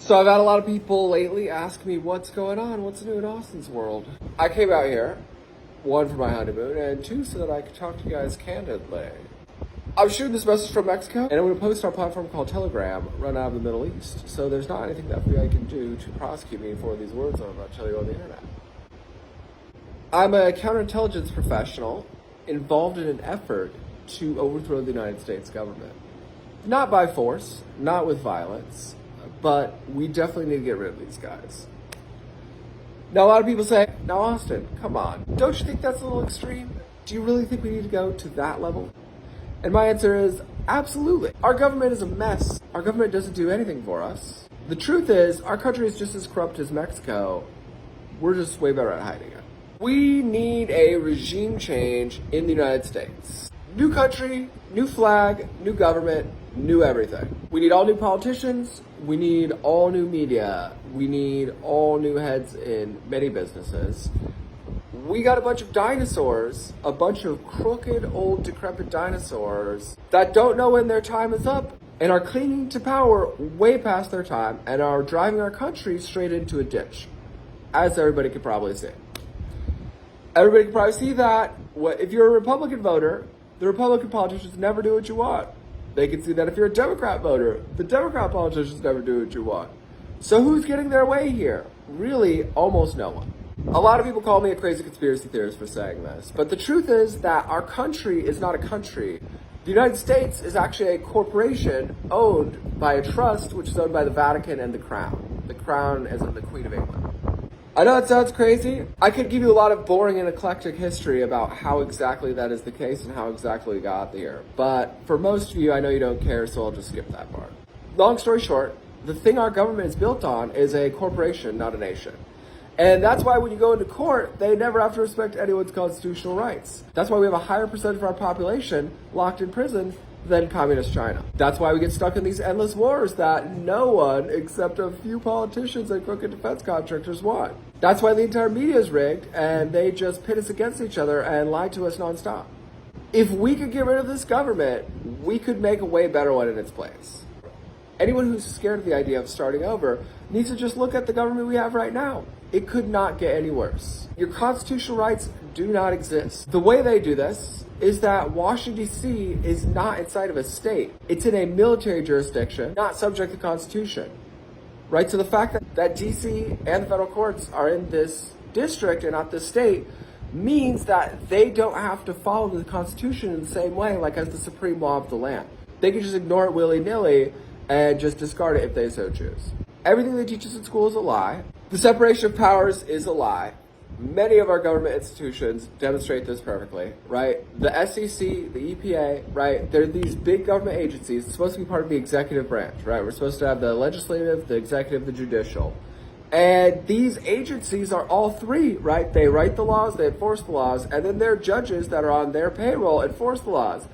So I've had a lot of people lately ask me what's going on, what's new in Austin's world. I came out here, one for my honeymoon, and two so that I could talk to you guys candidly. I'm shooting this message from Mexico, and I'm going to post on a platform called Telegram, run out of the Middle East. So there's not anything the FBI can do to prosecute me for these words I'm about to tell you on the internet. I'm a counterintelligence professional involved in an effort to overthrow the United States government. Not by force, not with violence, but we definitely need to get rid of these guys. Now, a lot of people say, now Austin, come on. Don't you think that's a little extreme? Do you really think we need to go to that level? And my answer is, absolutely. Our government is a mess. Our government doesn't do anything for us. The truth is, our country is just as corrupt as Mexico. We're just way better at hiding it. We need a regime change in the United States. New country, new flag, new government, new everything. We need all new politicians. We need all new media. We need all new heads in many businesses. We got a bunch of dinosaurs, a bunch of crooked, old, decrepit dinosaurs that don't know when their time is up and are clinging to power way past their time and are driving our country straight into a ditch, as everybody could probably see. Everybody can probably see that if you're a Republican voter, the Republican politicians never do what you want. They can see that if you're a Democrat voter, the Democrat politicians never do what you want. So who's getting their way here? Really, almost no one. A lot of people call me a crazy conspiracy theorist for saying this, but the truth is that our country is not a country. The United States is actually a corporation owned by a trust, which is owned by the Vatican and the Crown. The Crown is the Queen of England. I know it sounds crazy. I could give you a lot of boring and eclectic history about how exactly that is the case and how exactly we got here. But for most of you, I know you don't care, so I'll just skip that part. Long story short, the thing our government is built on is a corporation, not a nation. And that's why when you go into court, they never have to respect anyone's constitutional rights. That's why we have a higher percentage of our population locked in prison than communist China. That's why we get stuck in these endless wars that no one except a few politicians and crooked defense contractors want. That's why the entire media is rigged and they just pit us against each other and lie to us nonstop. If we could get rid of this government, we could make a way better one in its place. Anyone who's scared of the idea of starting over needs to just look at the government we have right now. It could not get any worse. Your constitutional rights do not exist. The way they do this is that Washington, D.C. is not inside of a state. It's in a military jurisdiction, not subject to the Constitution. Right? So the fact that D.C. and the federal courts are in this district and not this state means that they don't have to follow the Constitution in the same way like as the supreme law of the land. They can just ignore it willy-nilly and just discard it if they so choose. Everything they teach us in school is a lie. The separation of powers is a lie. Many of our government institutions demonstrate this perfectly, right? The SEC, the EPA, right? They're these big government agencies. It's supposed to be part of the executive branch, right? We're supposed to have the legislative, the executive, the judicial. And these agencies are all three, right? They write the laws, they enforce the laws, and then their judges that are on their payroll enforce the laws.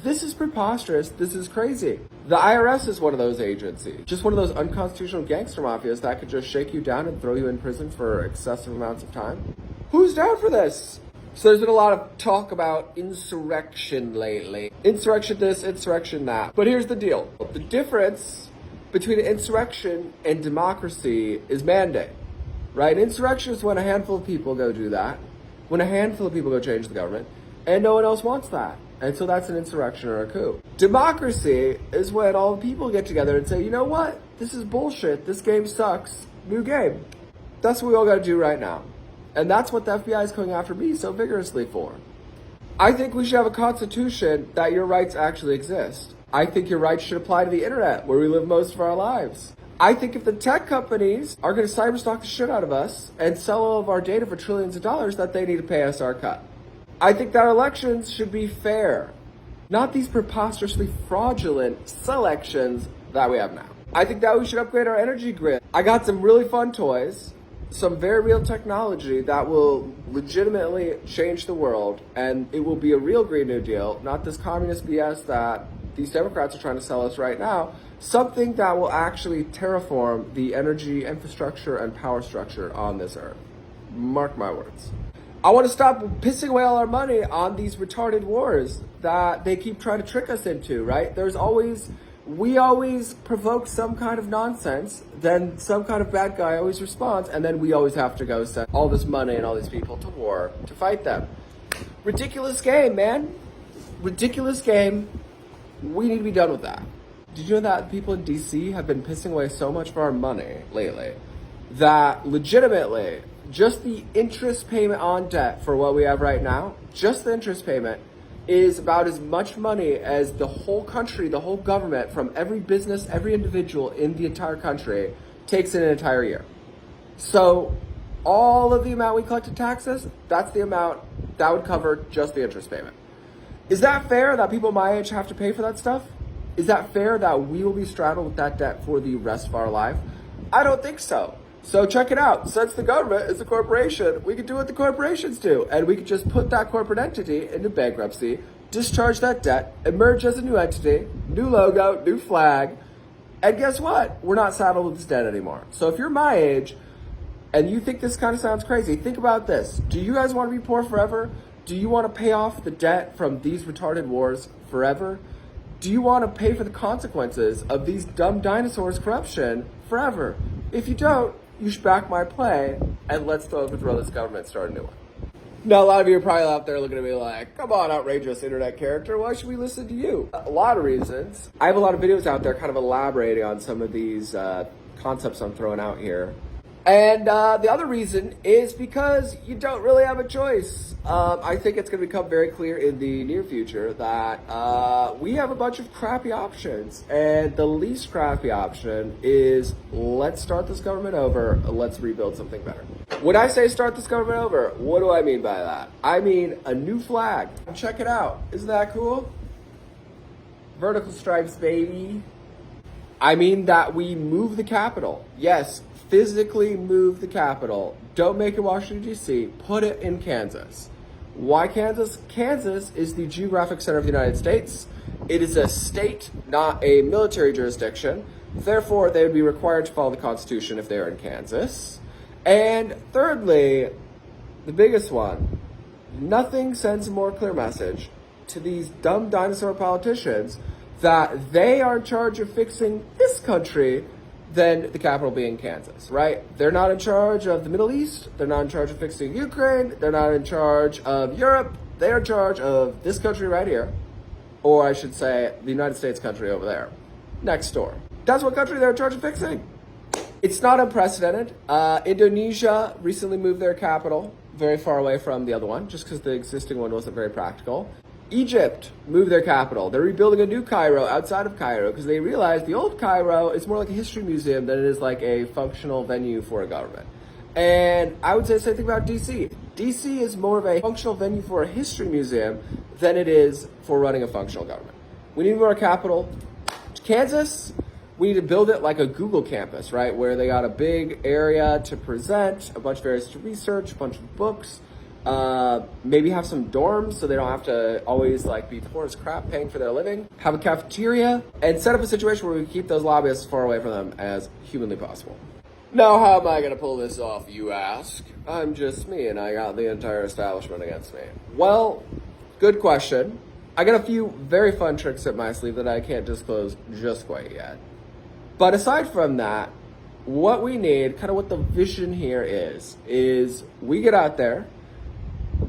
This is preposterous. This is crazy. The IRS is one of those agencies. Just one of those unconstitutional gangster mafias that could just shake you down and throw you in prison for excessive amounts of time. Who's down for this? So there's been a lot of talk about insurrection lately. Insurrection this, insurrection that. But here's the deal. The difference between insurrection and democracy is mandate, right? Insurrection is when a handful of people go do that, when a handful of people go change the government, and no one else wants that. And so that's an insurrection or a coup. Democracy is when all the people get together and say, you know what? This is bullshit. This game sucks. New game. That's what we all got to do right now. And that's what the FBI is going after me so vigorously for. I think we should have a constitution that your rights actually exist. I think your rights should apply to the internet where we live most of our lives. I think if the tech companies are going to cyberstalk the shit out of us and sell all of our data for trillions of dollars, that they need to pay us our cut. I think that elections should be fair, not these preposterously fraudulent selections that we have now. I think that we should upgrade our energy grid. I got some really fun toys, some very real technology that will legitimately change the world, and it will be a real Green New Deal, not this communist BS that these Democrats are trying to sell us right now. Something that will actually terraform the energy infrastructure and power structure on this earth. Mark my words. I want to stop pissing away all our money on these retarded wars that they keep trying to trick us into, right? There's always we always provoke some kind of nonsense, then some kind of bad guy always responds, and then we always have to go send all this money and all these people to war to fight them. Ridiculous game, man. Ridiculous game. We need to be done with that. Did you know that people in DC have been pissing away so much of our money lately that legitimately just the interest payment on debt for what we have right now, just the interest payment, is about as much money as the whole country, the whole government, from every business, every individual in the entire country takes in an entire year. So all of the amount we collect in taxes, that's the amount that would cover just the interest payment. Is that fair that people my age have to pay for that stuff? Is that fair that we will be straddled with that debt for the rest of our life? I don't think so. So check it out. Since the government is a corporation, we can do what the corporations do. And we can just put that corporate entity into bankruptcy, discharge that debt, emerge as a new entity, new logo, new flag. And guess what? We're not saddled with this debt anymore. So if you're my age and you think this kind of sounds crazy, think about this. Do you guys want to be poor forever? Do you want to pay off the debt from these retarded wars forever? Do you want to pay for the consequences of these dumb dinosaurs' corruption forever? If you don't, you should back my play, and let's overthrow this government and start a new one. Now, a lot of you are probably out there looking at me like, come on, outrageous internet character, why should we listen to you? A lot of reasons. I have a lot of videos out there kind of elaborating on some of these concepts I'm throwing out here. And the other reason is because you don't really have a choice. I think it's going to become very clear in the near future that we have a bunch of crappy options. And the least crappy option is let's start this government over. Let's rebuild something better. When I say start this government over, what do I mean by that? I mean a new flag. Check it out. Isn't that cool? Vertical stripes, baby. I mean that we move the capital. Yes, physically move the capital. Don't make it Washington, D.C. Put it in Kansas. Why Kansas? Kansas is the geographic center of the United States. It is a state, not a military jurisdiction. Therefore, they would be required to follow the Constitution if they are in Kansas. And thirdly, the biggest one, nothing sends a more clear message to these dumb dinosaur politicians that they are in charge of fixing this country than the capital being Kansas, right? They're not in charge of the Middle East. They're not in charge of fixing Ukraine. They're not in charge of Europe. They're in charge of this country right here. Or I should say the United States country over there, next door. That's what country they're in charge of fixing. It's not unprecedented. Indonesia recently moved their capital very far away from the other one, just because the existing one wasn't very practical. Egypt moved their capital. They're rebuilding a new Cairo outside of Cairo because they realized the old Cairo is more like a history museum than it is like a functional venue for a government. And I would say the same thing about DC. DC is more of a functional venue for a history museum than it is for running a functional government. We need to move our capital to Kansas. We need to build it like a Google campus, right? Where they got a big area to present, a bunch of areas to research, a bunch of books. Maybe have some dorms so they don't have to always like be poor as crap paying for their living. Have a cafeteria and set up a situation where we keep those lobbyists as far away from them as humanly possible. Now, how am I going to pull this off, you ask? I'm just me and I got the entire establishment against me. Well, good question. I got a few very fun tricks up my sleeve that I can't disclose just quite yet. But aside from that, what we need, kind of what the vision here is we get out there.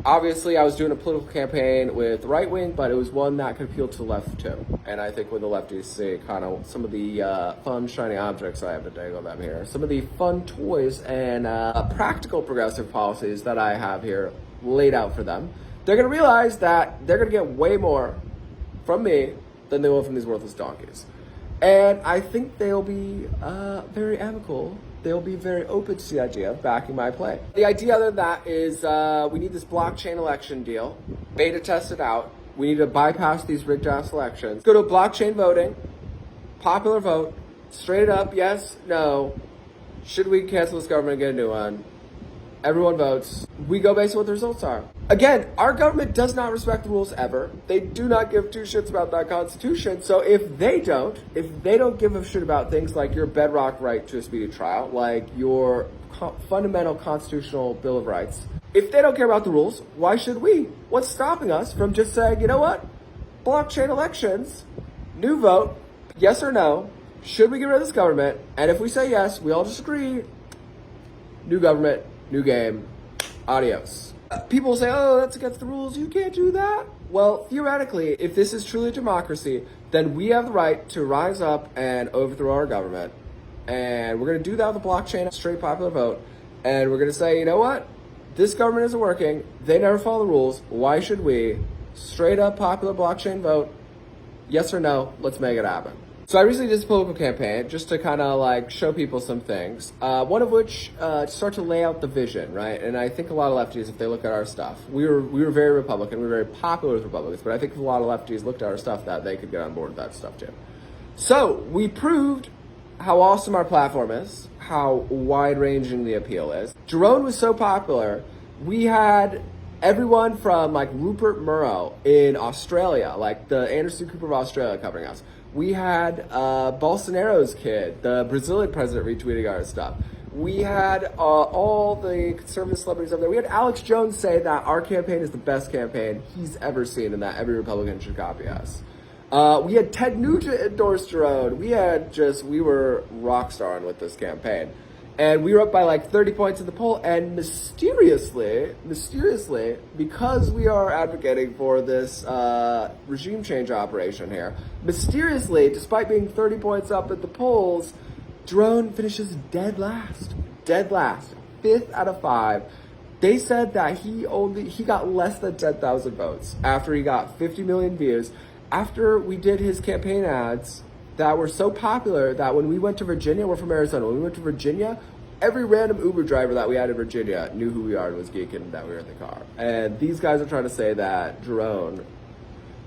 Obviously, I was doing a political campaign with right wing, but it was one that could appeal to the left too. And I think when the lefties see kind of some of the fun, shiny objects I have to dangle them here, some of the fun toys and practical progressive policies that I have here laid out for them, they're going to realize that they're going to get way more from me than they will from these worthless donkeys. And I think they'll be very amicable. They'll be very open to the idea of backing my play. The idea other than that is we need this blockchain election deal. Beta test it out. We need to bypass these rigged ass elections. Go to blockchain voting, popular vote, straight up, yes, no. Should we cancel this government and get a new one? Everyone votes. We go based on what the results are. Again, our government does not respect the rules ever. They do not give two shits about that Constitution. So if they don't give a shit about things like your bedrock right to a speedy trial, like your fundamental constitutional Bill of Rights, if they don't care about the rules, why should we? What's stopping us from just saying, you know what? Blockchain elections, new vote, Yes or no? Should we get rid of this government? And if we say yes, we all just agree. New government, new game. Adios. People say, oh, that's against the rules. You can't do that. Well, theoretically, if this is truly democracy, then we have the right to rise up and overthrow our government. And we're going to do that with a blockchain, straight popular vote. And we're going to say, you know what? This government isn't working. They never follow the rules. Why should we? Straight up popular blockchain vote. Yes or no? Let's make it happen. So I recently did this political campaign just to kind of like show people some things. One of which start to lay out the vision, right? And I think a lot of lefties, if they look at our stuff, we were very Republican, we were very popular with Republicans, but I think if a lot of lefties looked at our stuff, that they could get on board with that stuff too. So we proved how awesome our platform is, how wide-ranging the appeal is. Jerome was so popular, we had everyone from like Rupert Murrow in Australia, like the Anderson Cooper of Australia covering us. We had Bolsonaro's kid, the Brazilian president, retweeting our stuff. We had all the conservative celebrities up there. We had Alex Jones say that our campaign is the best campaign he's ever seen and that every Republican should copy us. We had Ted Nugent endorse Jerome. We were rock starring with this campaign. And we were up by like 30 points in the poll, and mysteriously, because we are advocating for this regime change operation here, mysteriously, despite being 30 points up at the polls, Jerome finishes dead last, 5th out of 5. They said that he got less than 10,000 votes after he got 50 million views, after we did his campaign ads that were so popular that when we went to Virginia, we're from Arizona, when we went to Virginia, every random Uber driver that we had in Virginia knew who we are and was geeking that we were in the car. And these guys are trying to say that Jerome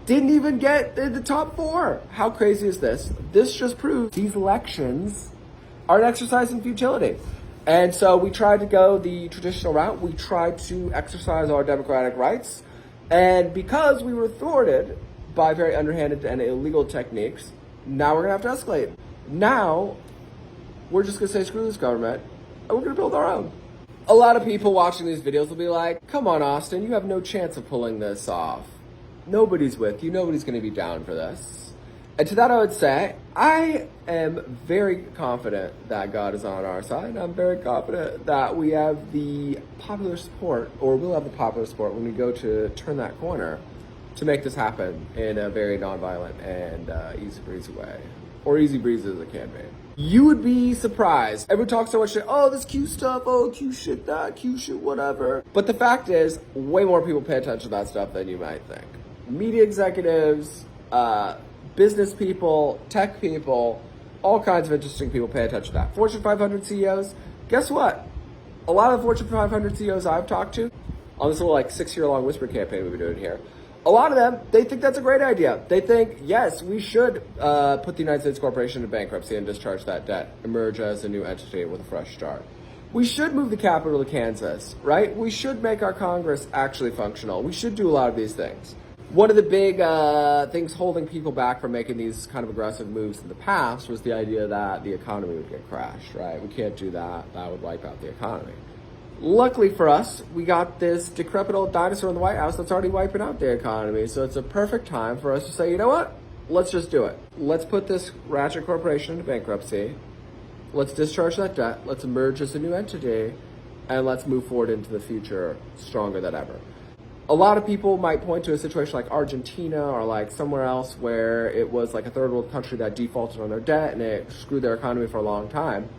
didn't even get in the top 4. How crazy is this? This just proves these elections are an exercise in futility. And so we tried to go the traditional route. We tried to exercise our democratic rights. And because we were thwarted by very underhanded and illegal techniques, now we're going to have to escalate. Now, we're just going to say, screw this government, and we're going to build our own. A lot of people watching these videos will be like, come on, Austin, you have no chance of pulling this off. Nobody's with you. Nobody's going to be down for this. And to that I would say, I am very confident that God is on our side. I'm very confident that we have the popular support, or will have the popular support when we go to turn that corner to make this happen in a very nonviolent and easy breezy way. Or easy breezy as it can be. You would be surprised. Everyone talks so much shit, oh, this Q stuff, oh, Q shit that, Q shit whatever. But the fact is, way more people pay attention to that stuff than you might think. Media executives, business people, tech people, all kinds of interesting people pay attention to that. Fortune 500 CEOs, guess what? A lot of the Fortune 500 CEOs I've talked to on this little like 6-year-long whisper campaign we've been doing here, a lot of them, they think that's a great idea. They think, yes, we should put the United States corporation into bankruptcy and discharge that debt, emerge as a new entity with a fresh start. We should move the capital to Kansas, right? We should make our Congress actually functional. We should do a lot of these things. One of the big things holding people back from making these kind of aggressive moves in the past was the idea that the economy would get crashed, right? We can't do that. That would wipe out the economy. Luckily for us, we got this decrepit old dinosaur in the White House that's already wiping out the economy. So it's a perfect time for us to say, you know what? Let's just do it. Let's put this ratchet corporation into bankruptcy. Let's discharge that debt. Let's emerge as a new entity. And let's move forward into the future stronger than ever. A lot of people might point to a situation like Argentina or like somewhere else where it was like a third world country that defaulted on their debt and it screwed their economy for a long time.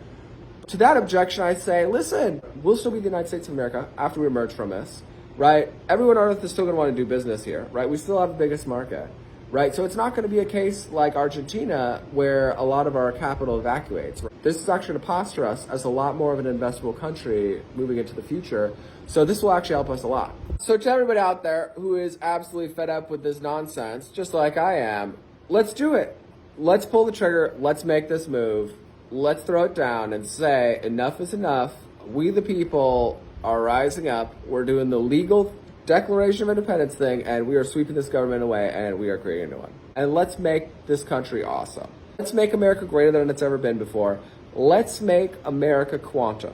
To that objection, I say, listen, we'll still be the United States of America after we emerge from this, right? Everyone on earth is still going to want to do business here, right? We still have the biggest market, right? So it's not going to be a case like Argentina where a lot of our capital evacuates. This is actually going to posture us as a lot more of an investable country moving into the future. So this will actually help us a lot. So to everybody out there who is absolutely fed up with this nonsense, just like I am, let's do it. Let's pull the trigger. Let's make this move. Let's throw it down and say enough is enough. We the people are rising up. We're doing the legal Declaration of Independence thing, and we are sweeping this government away, and we are creating a new one. And let's make this country awesome. Let's make America greater than it's ever been before. Let's make America quantum.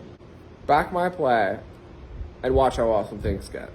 Back my play and watch how awesome things get.